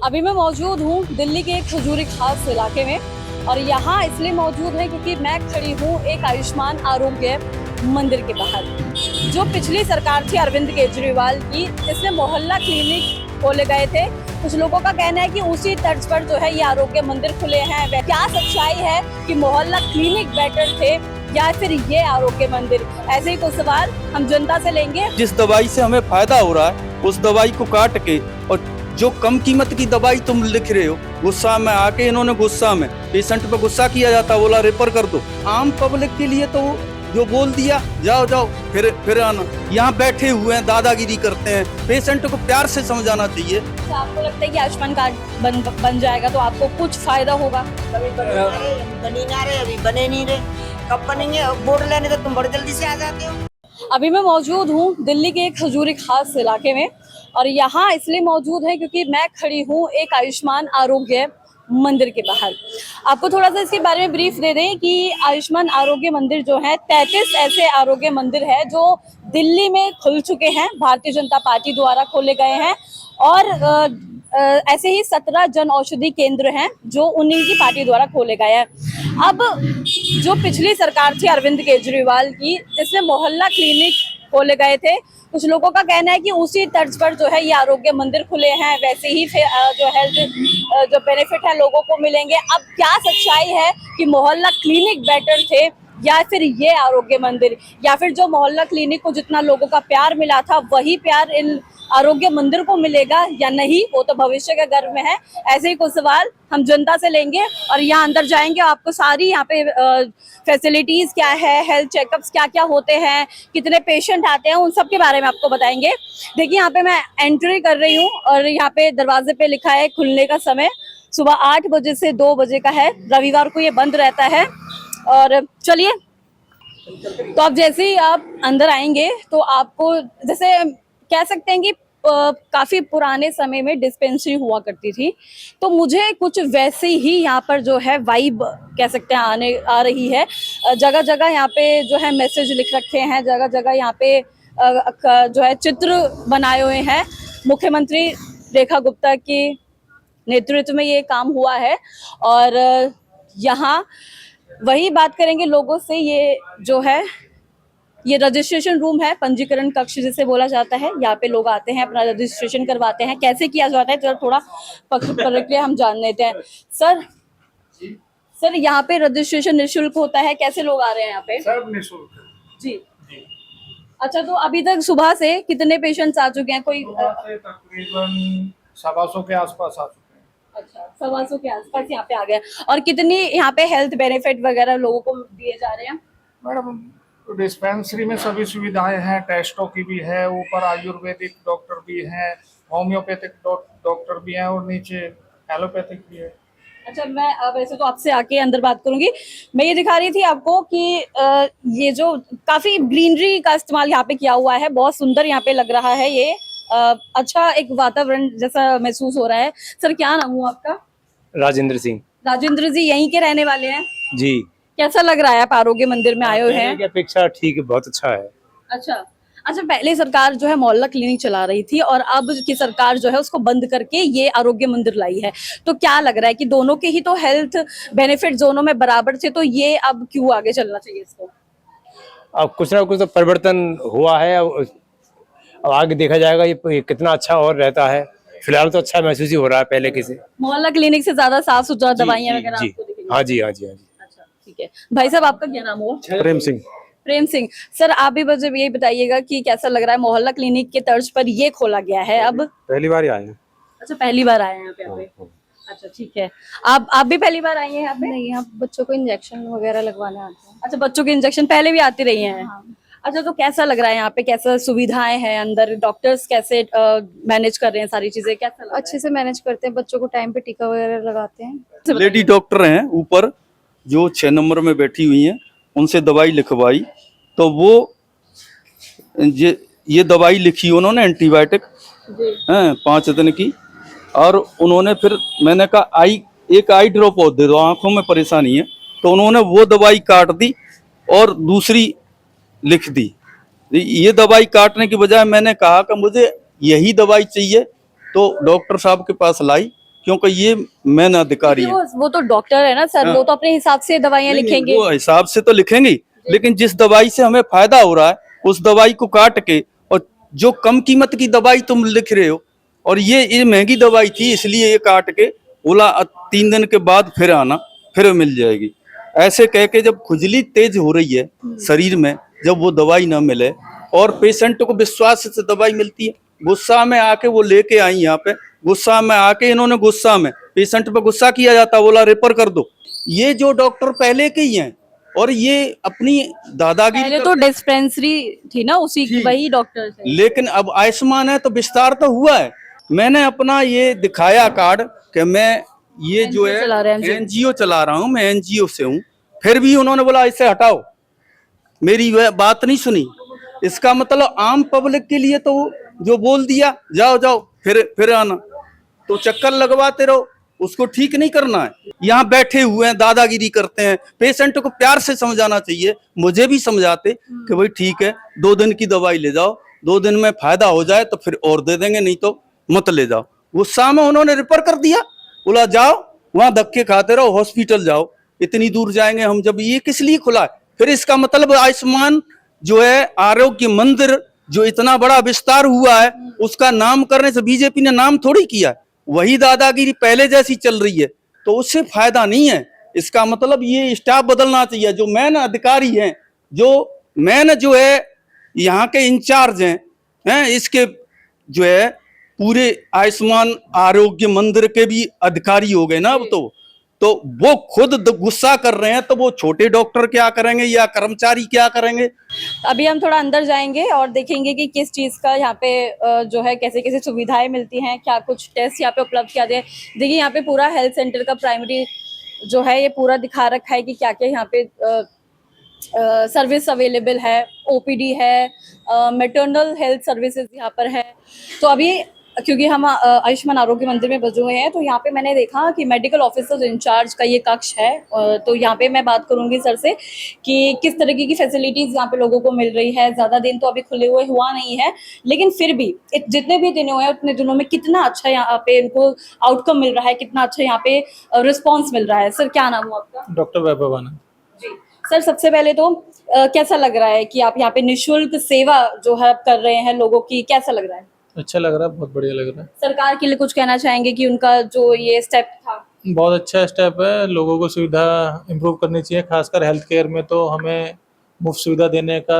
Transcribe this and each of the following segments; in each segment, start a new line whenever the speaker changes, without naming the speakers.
अभी मैं मौजूद हूँ दिल्ली के एक खजूरी खास इलाके में और यहाँ इसलिए मौजूद है क्योंकि मैं खड़ी हूँ एक आयुष्मान आरोग्य मंदिर के बाहर, जो पिछली सरकार थी अरविंद केजरीवाल की, जिसमें मोहल्ला क्लिनिक खोले गए थे। कुछ लोगों का कहना है कि उसी तर्ज पर जो है ये आरोग्य मंदिर खुले हैं। क्या सच्चाई है कि मोहल्ला क्लिनिक बेटर थे या फिर ये आरोग्य मंदिर? ऐसे ही कुछ सवाल हम जनता से लेंगे।
जिस दवाई से हमें फायदा हो रहा है उस दवाई को काट के, और जो कम कीमत की दवाई तुम लिख रहे हो, गुस्सा में आके इन्होंने गुस्सा में पेशेंट पे गुस्सा किया जाता, बोला रेफर कर दो। आम पब्लिक के लिए तो जो बोल दिया जाओ जाओ फिर आना, यहाँ बैठे हुए हैं दादागिरी करते हैं। पेशेंट को प्यार से समझाना चाहिए।
तो आपको लगता है कि आयुष्मान कार्ड बन जाएगा तो आपको कुछ फायदा होगा?
बनी ना रहे, अभी बने नहीं रहे, कब बनेंगे? वोट लेने तो तुम बड़ी जल्दी से आ जाते हो।
अभी मैं मौजूद हूँ दिल्ली के एक खजूरी खास इलाके में और यहाँ इसलिए मौजूद है क्योंकि मैं खड़ी हूँ एक आयुष्मान आरोग्य मंदिर के बाहर। आपको थोड़ा सा इसके बारे में ब्रीफ दे दें कि आयुष्मान आरोग्य मंदिर जो है 33 ऐसे आरोग्य मंदिर है जो दिल्ली में खुल चुके हैं, भारतीय जनता पार्टी द्वारा खोले गए हैं। और ऐसे ही 17 जन औषधि केंद्र हैं जो उन्हीं की पार्टी द्वारा खोले गए हैं। अब जो पिछली सरकार थी अरविंद केजरीवाल की, जिसमें मोहल्ला क्लिनिक खोले गए थे, कुछ लोगों का कहना है कि उसी तर्ज पर जो है ये आरोग्य मंदिर खुले हैं, वैसे ही जो हेल्थ जो बेनिफिट है लोगों को मिलेंगे। अब क्या सच्चाई है कि मोहल्ला क्लिनिक बेटर थे या फिर ये आरोग्य मंदिर, या फिर जो मोहल्ला क्लिनिक को जितना लोगों का प्यार मिला था वही प्यार इन आरोग्य मंदिर को मिलेगा या नहीं, वो तो भविष्य के गर्भ में है। ऐसे ही कुछ सवाल हम जनता से लेंगे और यहाँ अंदर जाएंगे। आपको सारी यहाँ पे फैसिलिटीज क्या है, हेल्थ चेकअप्स क्या क्या होते हैं, कितने पेशेंट आते हैं, उन सब के बारे में आपको बताएंगे। देखिए यहाँ पे मैं एंट्री कर रही हूँ और यहाँ पे दरवाजे पे लिखा है खुलने का समय सुबह 8 बजे से 2 बजे का है। रविवार को ये बंद रहता है। और चलिए, तो अब जैसे ही आप अंदर आएंगे तो आपको जैसे कह सकते हैं कि काफी पुराने समय में डिस्पेंसरी हुआ करती थी, तो मुझे कुछ वैसे ही यहाँ पर जो है वाइब कह सकते हैं आ रही है। जगह जगह यहाँ पे जो है मैसेज लिख रखे हैं, जगह जगह यहाँ पे जो है चित्र बनाए हुए हैं। मुख्यमंत्री रेखा गुप्ता के नेतृत्व में ये काम हुआ है और यहाँ वही बात करेंगे लोगों से। ये जो है ये रजिस्ट्रेशन रूम है, पंजीकरण कक्ष जिसे बोला जाता है। यहाँ पे लोग आते हैं, अपना रजिस्ट्रेशन करवाते हैं। कैसे किया जाता है तो थोड़ा प्रक्रिया हम जान लेते हैं। सर यहाँ पे रजिस्ट्रेशन निःशुल्क होता है, कैसे लोग आ रहे हैं यहाँ पे?
सब निःशुल्क
जी। अच्छा, तो अभी तक सुबह से कितने पेशेंट्स आ चुके हैं? कोई
तकरीबन 125 के आसपास आ चुके हैं।
अच्छा, 125 के आसपास यहाँ पे आ गए। और कितनी यहाँ पे हेल्थ बेनिफिट वगैरह लोगों को दिए जा रहे हैं?
मैडम, डिस्पेंसरी में सभी सुविधाएं हैं, टेस्टों की भी है, ऊपर आयुर्वेदिक डॉक्टर भी हैं, होम्योपैथिक डॉक्टर भी हैं और नीचे एलोपैथिक भी है।
अच्छा, मैं वैसे तो आपसे आके अंदर बात करूंगी। मैं ये दिखा रही थी आपको कि ये जो काफी ग्रीनरी का इस्तेमाल यहाँ पे किया हुआ है, बहुत सुंदर यहाँ पे लग रहा है। ये अच्छा एक वातावरण जैसा महसूस हो रहा है। सर, क्या नाम हुआ आपका?
राजेंद्र सिंह।
राजेंद्र जी यहीं के रहने वाले हैं?
जी।
कैसा लग रहा है, आप आरोग्य मंदिर में आए हुए हैं?
अपेक्षा ठीक है, बहुत अच्छा है।
अच्छा, पहले सरकार जो है मोहल्ला क्लिनिक चला रही थी और अब की सरकार जो है उसको बंद करके ये आरोग्य मंदिर लाई है, तो क्या लग रहा है कि दोनों के ही तो हेल्थ बेनिफिट दोनों में बराबर थे, तो ये अब क्यों आगे चलना चाहिए इसको?
अब कुछ ना कुछ तो परिवर्तन हुआ है। अब आगे देखा जाएगा ये कितना अच्छा और रहता है। फिलहाल तो अच्छा महसूस ही हो रहा है पहले के से।
मोहल्ला क्लिनिक से ज्यादा साफ सुथरा दवाइयाँ वगैरह आपको दिखेंगी?
हाँ जी, हाँ जी, हाँ जी।
अच्छा, ठीक है। भाई साहब, आपका क्या नाम हुआ?
प्रेम सिंह।
प्रेम सिंह। सर, आप भी मुझे यही बताइएगा कि कैसा लग रहा है, मोहल्ला क्लिनिक के तर्ज पर ये खोला गया है अब?
पहली बार ही आए हैं।
अच्छा, पहली बार आए हैं यहाँ पे? अच्छा, ठीक है। आप भी पहली बार आई हैं यहाँ पे?
नहीं, यहाँ बच्चों को इंजेक्शन वगैरह लगवाने आते हैं।
अच्छा, बच्चों के इंजेक्शन पहले भी आती रही हैं? हाँ। अच्छा, तो कैसा लग रहा है यहाँ पे, कैसा सुविधाएं हैं अंदर, डॉक्टर्स कैसे मैनेज कर रहे हैं सारी चीजें, कैसा लग रहा है?
अच्छे से मैनेज करते हैं, बच्चों को टाइम पे टीका वगैरह लगाते हैं।
लेडी डॉक्टर हैं ऊपर जो 6 नंबर में बैठी हुई हैं, उनसे दवाई लिखवाई तो वो ये दवाई लिखी उन्होंने, एंटीबायोटिक हैं 5 दिन की। और उन्होंने फिर मैंने कहा एक आई ड्रॉप और दे दो, आंखों में परेशानी है, तो उन्होंने वो दवाई काट दी और दूसरी लिख दी। ये दवाई काटने की बजाय मैंने कहा कि मुझे यही दवाई चाहिए, तो डॉक्टर साहब के पास लाई क्योंकि ये मेन अधिकारी है।
वो तो डॉक्टर है ना सर, वो तो अपने हिसाब से दवाइयाँ लिखेंगे।
वो हिसाब से तो लिखेंगे, लेकिन जिस दवाई से हमें फायदा हो रहा है उस दवाई को काट के, और जो कम कीमत की दवाई तुम लिख रहे हो, और ये महंगी दवाई थी इसलिए ये काट के बोला 3 दिन के बाद फिर आना, फिर मिल जाएगी। ऐसे कह के जब खुजली तेज हो रही है शरीर में, जब वो दवाई ना मिले और पेशेंट को विश्वास से दवाई मिलती है, गुस्सा में आके वो लेके आई यहाँ पे, गुस्सा में आके इन्होंने गुस्सा में पेशेंट पे गुस्सा किया जाता, बोला रेफर कर दो। ये जो डॉक्टर पहले के ही हैं और ये अपनी दादागिरी
पहले तो डिस्पेंसरी थी ना, उसी की वही डॉक्टर थे।
लेकिन अब आयुष्मान है तो विस्तार तो हुआ है। मैंने अपना ये दिखाया कार्ड कि मैं ये जो है
चला रहे हैं,
एनजीओ चला रहा हूँ, मैं एनजीओ से हूँ, फिर भी उन्होंने बोला इसे हटाओ, मेरी वह बात नहीं सुनी। इसका मतलब आम पब्लिक के लिए तो जो बोल दिया जाओ जाओ फिर आना, तो चक्कर लगवाते रहो, उसको ठीक नहीं करना है। यहाँ बैठे हुए हैं दादागिरी करते हैं, पेशेंट को प्यार से समझाना चाहिए। मुझे भी समझाते कि भाई ठीक है 2 दिन की दवाई ले जाओ, 2 दिन में फायदा हो जाए तो फिर और दे देंगे, नहीं तो मत ले जाओ। गुस्सा में उन्होंने रेफर कर दिया, बोला जाओ वहां धक्के खाते रहो, हॉस्पिटल जाओ, इतनी दूर जाएंगे हम। जब ये किस लिए खुला है? फिर इसका मतलब आयुष्मान जो है आरोग्य मंदिर जो इतना बड़ा विस्तार हुआ है, उसका नाम करने से बीजेपी ने नाम थोड़ी किया, वही दादागिरी पहले जैसी चल रही है, तो उससे फायदा नहीं है। इसका मतलब ये स्टाफ बदलना चाहिए, जो मेन अधिकारी हैं, जो मेन जो है यहाँ के इंचार्ज हैं इसके जो है पूरे आयुष्मान आरोग्य मंदिर के भी अधिकारी हो गए ना अब तो वो खुद गुस्सा कर रहे हैं, तो वो छोटे डॉक्टर क्या करेंगे या कर्मचारी क्या करेंगे?
अभी हम थोड़ा अंदर जाएंगे और देखेंगे कि किस चीज़ का यहाँ पे जो है कैसे कैसे सुविधाएं मिलती हैं, क्या कुछ टेस्ट यहाँ पे उपलब्ध किया जाए। देखिए यहाँ पे पूरा हेल्थ सेंटर का प्राइमरी जो है ये पूरा दिखा रखा है कि क्या क्या यहाँ पे सर्विस अवेलेबल है, ओपीडी है, मैटरनल हेल्थ सर्विसेज यहाँ पर है। तो अभी क्योंकि हम आयुष्मान आरोग्य मंदिर में बजे हुए हैं, तो यहाँ पे मैंने देखा कि मेडिकल ऑफिसर इंचार्ज का ये कक्ष है। तो यहाँ पे मैं बात करूंगी सर से कि किस तरीके की फैसिलिटीज यहाँ पे लोगों को मिल रही है। ज़्यादा दिन तो अभी खुले हुए हुआ नहीं है, लेकिन फिर भी जितने भी दिन हुए हैं उतने दिनों में कितना अच्छा यहाँ पे इनको आउटकम मिल रहा है, कितना अच्छा यहाँ पे रिस्पॉन्स मिल रहा है। सर क्या नाम हो आपका?
डॉक्टर वैभव आनंद
जी सर, सबसे पहले तो कैसा लग रहा है कि आप यहाँ पे निःशुल्क सेवा जो है कर रहे हैं लोगों की, कैसा लग रहा है?
अच्छा लग रहा है, बहुत बढ़िया लग रहा है।
सरकार के लिए कुछ कहना चाहेंगे कि उनका जो ये स्टेप था?
बहुत अच्छा स्टेप है, लोगों को सुविधा इम्प्रूव करनी चाहिए, खासकर हेल्थ केयर में तो हमें मुफ्त सुविधा देने का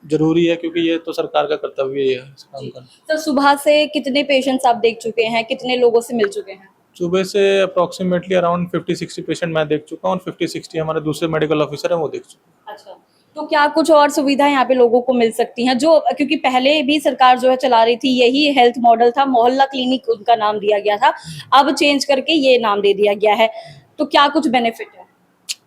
जरूरी है, क्योंकि ये तो सरकार का कर्तव्य ही है इस काम का।
सर सुबह से कितने पेशेंट्स आप देख चुके हैं, कितने लोगों से मिल चुके हैं?
सुबह से अप्रोक्सीमेटली अराउंड 50-60 पेशेंट मैं देख चुका हूँ और 50-60 हमारे दूसरे मेडिकल ऑफिसर हैं वो देख चुके हैं।
अच्छा, तो क्या कुछ और सुविधाएं यहाँ पे लोगों को मिल सकती हैं, जो क्योंकि पहले भी सरकार जो है चला रही थी, यही हेल्थ मॉडल था, मोहल्ला क्लिनिक उनका नाम दिया गया था, अब चेंज करके ये नाम दे दिया गया है, तो क्या कुछ बेनिफिट है?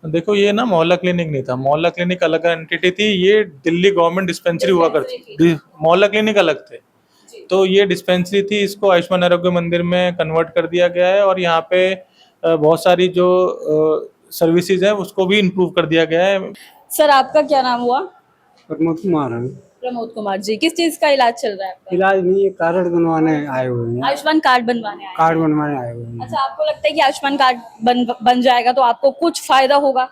देखो ये ना मोहल्ला क्लिनिक नहीं था, मोहल्ला क्लिनिक अलग एंटिटी थी, ये दिल्ली गवर्नमेंट डिस्पेंसरी हुआ करती, मोहल्ला क्लिनिक अलग थे, तो ये डिस्पेंसरी थी, इसको आयुष्मान आरोग्य मंदिर में कन्वर्ट कर दिया गया है और यहाँ पे बहुत सारी जो सर्विसेज है उसको भी इम्प्रूव कर दिया गया है।
सर आपका क्या नाम हुआ?
प्रमोद कुमार है।
प्रमोद कुमार जी, किस चीज का इलाज चल रहा है आपका?
इलाज नहीं, ये कार्ड बनवाने आए हुए हैं,
आयुष्मान कार्ड बनवाने आए?
कार्ड बनवाने आए हुए हैं।
अच्छा, आपको लगता है कि आयुष्मान कार्ड बन जाएगा तो आपको कुछ फायदा होगा?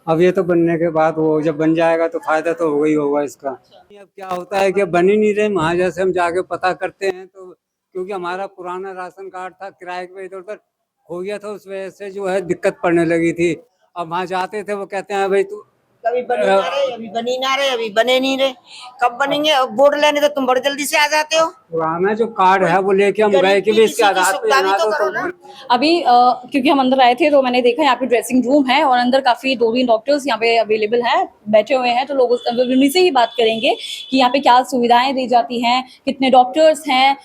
अब ये तो बनने के बाद वो जब बन जाएगा तो फायदा तो होगा ही होगा इसका। अब क्या होता है कि बन ही नहीं रहे, वहाँ जैसे हम जाके पता करते हैं तो, क्योंकि हमारा पुराना राशन कार्ड था किराए पे इधर उधर हो गया था, उस वजह से जो है दिक्कत पड़ने लगी थी। अब वहाँ जाते थे वो कहते हैं भाई तू
कभी बनी ना रहे, अभी बनी ना रहे, अभी बने नहीं रहे, कब बनेंगे? बोर्ड लेने तो तुम बड़ी जल्दी से आ जाते हो।
पुराना जो कार्ड है वो लेके हम गए कि इसके आधार पे ना तो
अभी क्योंकि हम अंदर आए थे तो मैंने देखा यहाँ पे ड्रेसिंग रूम है और अंदर काफी 2-3 डॉक्टर्स यहाँ पे अवेलेबल हैं, बैठे हुए हैं, तो लोग उन्हीं से ही बात करेंगे कि यहाँ पे क्या सुविधाएं दी जाती हैं, कितने डॉक्टर्स हैं,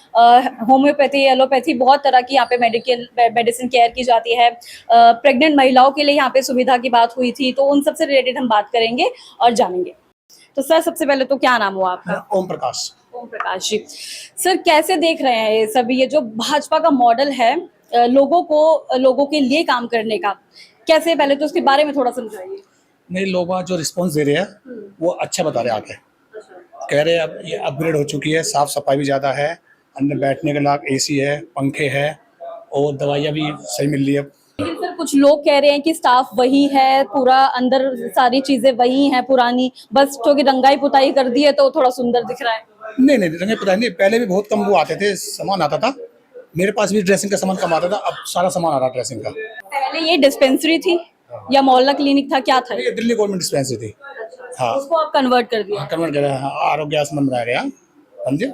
होम्योपैथी, एलोपैथी, बहुत तरह की यहाँ पे मेडिसिन केयर की जाती है। प्रेग्नेंट महिलाओं के लिए यहाँ पे सुविधा की बात हुई थी, तो उन सबसे रिलेटेड हम बात करेंगे और जानेंगे। तो सर सबसे पहले तो क्या नाम हुआ आपका?
ओम प्रकाश।
ओम प्रकाश जी, सर कैसे देख रहे हैं ये सभी, ये जो भाजपा का मॉडल है लोगों के लिए काम करने का, कैसे, पहले तो उसके बारे में थोड़ा समझाइए।
नहीं, लोग जो रिस्पांस दे रहे हैं वो अच्छा बता रहे हैं, आगे कह रहे हैं अब ये अपग्रेड हो चुकी है, साफ सफाई भी ज़्यादा है, अंदर बैठने के लायक एसी है, पंखे है और दवाइयाँ भी सही मिल रही है।
लेकिन सर कुछ लोग कह रहे हैं कि स्टाफ वही है, पूरा अंदर सारी चीजें वही हैं पुरानी, बस क्योंकि रंगाई पुताई कर दी है तो थोड़ा सुंदर दिख रहा है।
नहीं नहीं, रंगे पता नहीं, पहले भी बहुत कम वो आते थे, सामान आता था। मेरे पास भी ड्रेसिंग का सामान कम आता था, अब सारा सामान आ रहा ड्रेसिंग का।
पहले ये डिस्पेंसरी थी या मोहल्ला क्लिनिक था, क्या था
ये दिल्ली गवर्नमेंट डिस्पेंसरी थी। हाँ,
उसको आप कन्वर्ट कर दिया।
कन्वर्ट करा, आरोग्य आश्रम बनाया गया, समझे।